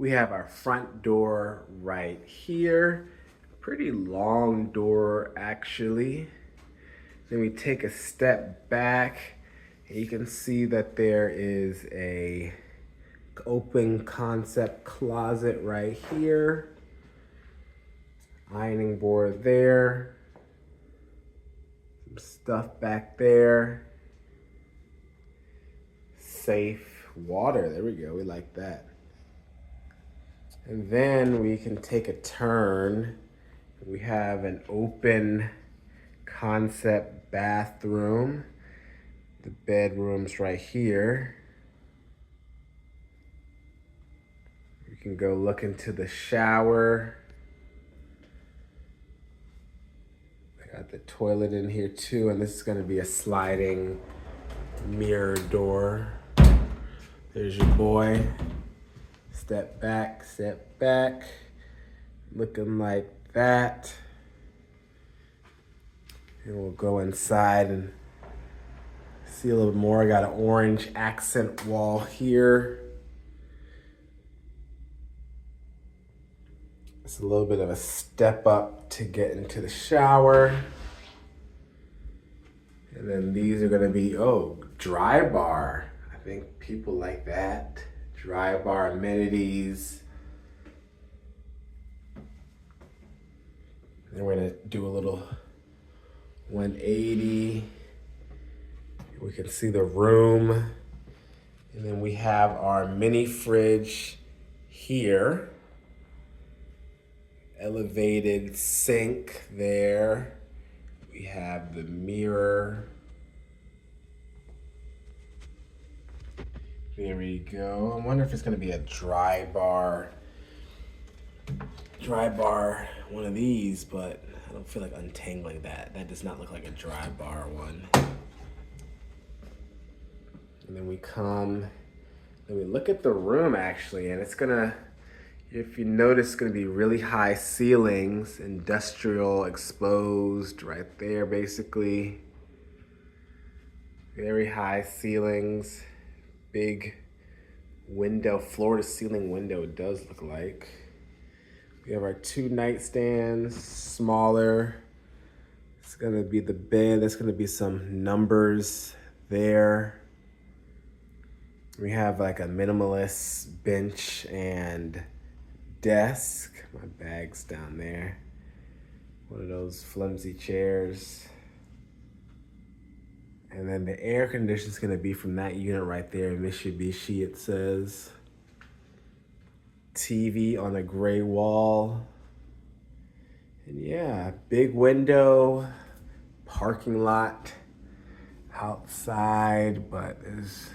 We have our front door right here. Pretty long door, actually. Then we take a step back, and you can see that there is a open concept closet right here. Ironing board there. Some stuff back there. Safe water, there we go, we like that. And then we can take a turn. We have an open concept bathroom. The bedroom's right here. You can go look into the shower. I got the toilet in here too, and this is gonna be a sliding mirror door. There's your boy. Step back, looking like that. And we'll go inside and see a little more. I got an orange accent wall here. It's a little bit of a step up to get into the shower. And then these are gonna be, dry bar. I think people like that. Dry bar amenities. Then we're gonna do a little 180. We can see the room. And then we have our mini fridge here. Elevated sink there. We have the mirror. There we go. I wonder if it's gonna be a dry bar, one of these, but I don't feel like untangling that. That does not look like a dry bar one. And then we come, and we look at the room actually, and it's gonna, if you notice, it's gonna be really high ceilings, industrial exposed right there basically. Very high ceilings. Big window, floor to ceiling window it does look like. We have our 2 nightstands, smaller. It's gonna be the bed, there's gonna be some numbers there. We have like a minimalist bench and desk. My bag's down there. One of those flimsy chairs. And then the air conditioner is gonna be from that unit right there, Mitsubishi it says. TV on a gray wall. And yeah, big window, parking lot outside, but there's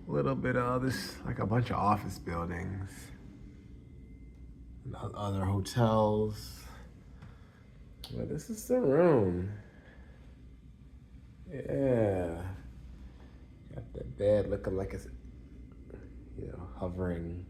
a little bit of this, like a bunch of office buildings. And other hotels. But this is the room. Yeah. Got the bed looking like it's, hovering.